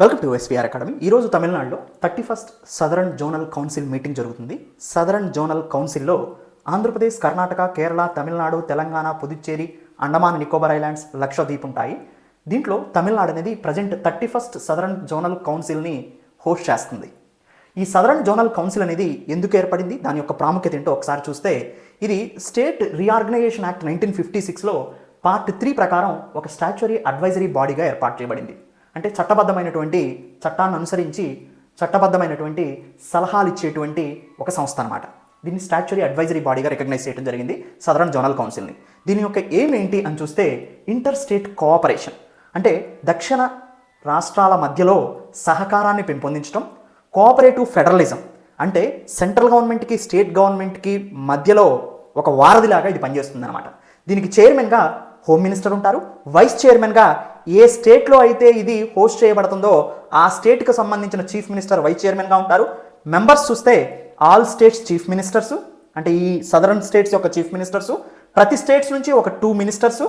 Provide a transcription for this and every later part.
Welcome to SVR academy. ఈరోజు తమిళనాడులో 31st southern zonal council meeting జరుగుతుంది. సదరన్ జోనల్ కౌన్సిల్లో ఆంధ్రప్రదేశ్, కర్ణాటక, కేరళ, తమిళనాడు, తెలంగాణ, పుదుచ్చేరి, అండమాన్ నికోబార్ ఐలాండ్స్, లక్షద్వీప్ ఉంటాయి. దీంట్లో తమిళనాడు అనేది ప్రజెంట్ 31st సదరన్ జోనల్ కౌన్సిల్ని హోస్ట్ చేస్తుంది. ఈ సదరన్ జోనల్ కౌన్సిల్ అనేది ఎందుకు ఏర్పడింది, దాని యొక్క ప్రాముఖ్యత ఏంటో ఒకసారి చూస్తే, ఇది స్టేట్ రీఆర్గనైజేషన్ యాక్ట్ 1956లో పార్ట్ 3 ప్రకారం ఒక స్టాచ్యురీ అడ్వైజరీ బాడీగా ఏర్పాటు చేయబడింది. అంటే చట్టబద్ధమైనటువంటి చట్టాన్ని అనుసరించి చట్టబద్ధమైనటువంటి సలహాలు ఇచ్చేటువంటి ఒక సంస్థ అనమాట. దీన్ని స్టాచ్యురీ అడ్వైజరీ బాడీగా రికగ్నైజ్ చేయడం జరిగింది సదరన్ జోనల్ కౌన్సిల్ని. దీని యొక్క ఎయిమ్ ఏంటి అని చూస్తే, ఇంటర్ స్టేట్ కోఆపరేషన్, అంటే దక్షిణ రాష్ట్రాల మధ్యలో సహకారాన్ని పెంపొందించడం. కోఆపరేటివ్ ఫెడరలిజం, అంటే సెంట్రల్ గవర్నమెంట్కి స్టేట్ గవర్నమెంట్కి మధ్యలో ఒక వారధిలాగా ఇది పనిచేస్తుంది అనమాట. దీనికి చైర్మన్గా హోమ్ మినిస్టర్ ఉంటారు. వైస్ చైర్మన్గా ఏ స్టేట్లో అయితే ఇది హోస్ట్ చేయబడుతుందో ఆ స్టేట్కి సంబంధించిన చీఫ్ మినిస్టర్ వైస్ చైర్మన్గా ఉంటారు. మెంబర్స్ చూస్తే ఆల్ స్టేట్స్ చీఫ్ మినిస్టర్సు, అంటే ఈ సదరన్ స్టేట్స్ యొక్క చీఫ్ మినిస్టర్సు, ప్రతి స్టేట్స్ నుంచి ఒక 2 మినిస్టర్సు,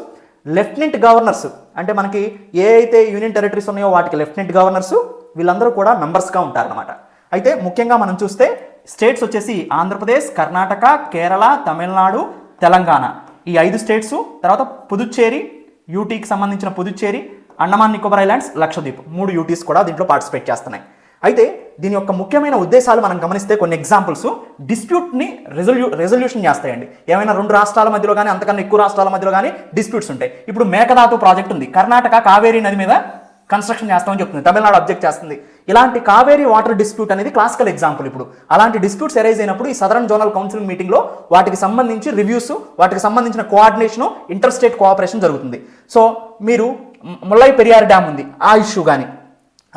లెఫ్టినెంట్ గవర్నర్స్, అంటే మనకి ఏ అయితే యూనియన్ టెరిటరీస్ ఉన్నాయో వాటికి లెఫ్టినెంట్ గవర్నర్సు, వీళ్ళందరూ కూడా మెంబర్స్గా ఉంటారన్నమాట. అయితే ముఖ్యంగా మనం చూస్తే స్టేట్స్ వచ్చేసి ఆంధ్రప్రదేశ్, కర్ణాటక, కేరళ, తమిళనాడు, తెలంగాణ, ఈ 5 స్టేట్సు, తర్వాత పుదుచ్చేరి, యూటీకి సంబంధించిన పుదుచ్చేరి, అండమాన్ నికోబార్ ఐలాండ్స్, లక్షద్వీప్, 3 యూటీస్ కూడా దీంట్లో పార్టిసిపేట్ చేస్తున్నాయి. అయితే దీని యొక్క ముఖ్యమైన ఉద్దేశాలు మనం గమనిస్తే కొన్ని ఎగ్జాంపుల్స్ డిస్ప్యూట్ని రెజల్యూషన్ చేస్తాయండి. ఏమైనా 2 రాష్ట్రాల మధ్యలో కానీ అంతకన్నా ఎక్కువ రాష్ట్రాల మధ్యలో కానీ డిస్ప్యూట్స్ ఉంటాయి. ఇప్పుడు మేకదాతు ప్రాజెక్ట్ ఉంది, కర్ణాటక కావేరీ నది మీద కన్స్ట్రక్షన్ చేస్తామని చెప్తుంది, తమిళనాడు అబ్జెక్ట్ చేస్తుంది. ఇలాంటి కావేరీ వాటర్ డిస్ప్యూట్ అనేది క్లాసికల్ ఎగ్జాంపుల్. ఇప్పుడు అలాంటి డిస్ప్యూట్స్ ఎరైజ్ అయినప్పుడు ఈ సదరన్ జోనల్ కౌన్సిల్ మీటింగ్లో వాటికి సంబంధించి రివ్యూస్, వాటికి సంబంధించిన కోఆర్డినేషను, ఇంటర్ స్టేట్ కోఆపరేషన్ జరుగుతుంది. సో మీరు ముల్లై పెరియార్ డ్యామ్ ఉంది, ఆ ఇష్యూ కానీ,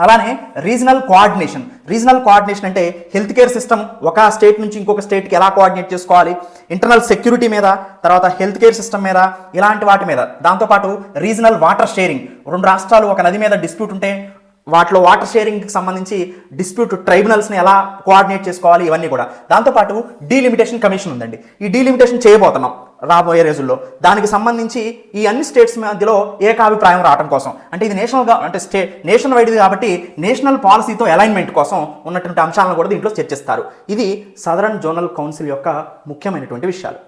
అలానే రీజనల్ కోఆర్డినేషన్ అంటే హెల్త్ కేర్ సిస్టమ్ ఒక స్టేట్ నుంచి ఇంకొక స్టేట్కి ఎలా కోఆర్డినేట్ చేసుకోవాలి, ఇంటర్నల్ సెక్యూరిటీ మీద, తర్వాత హెల్త్ కేర్ సిస్టమ్ మీద, ఇలాంటి వాటి మీద. దాంతోపాటు రీజనల్ వాటర్ షేరింగ్, 2 రాష్ట్రాలు ఒక నది మీద డిస్ప్యూట్ ఉంటే వాటిలో వాటర్ షేరింగ్కి సంబంధించి డిస్ప్యూట్ ట్రైబ్యునల్స్ని ఎలా కోఆర్డినేట్ చేసుకోవాలి, ఇవన్నీ కూడా. దాంతోపాటు డీలిమిటేషన్ కమిషన్ ఉందండి, ఈ డీలిమిటేషన్ చేయబోతున్నాం రాబోయే రోజుల్లో. దానికి సంబంధించి ఈ అన్ని స్టేట్స్ మధ్యలో ఏకాభిప్రాయం రావడం కోసం, అంటే ఇది నేషనల్ వైడ్ది కాబట్టి నేషనల్ పాలసీతో అలైన్మెంట్ కోసం ఉన్నటువంటి అంశాలను కూడా దీంట్లో చర్చిస్తారు. ఇది సదరన్ జోనల్ కౌన్సిల్ యొక్క ముఖ్యమైనటువంటి విషయాలు.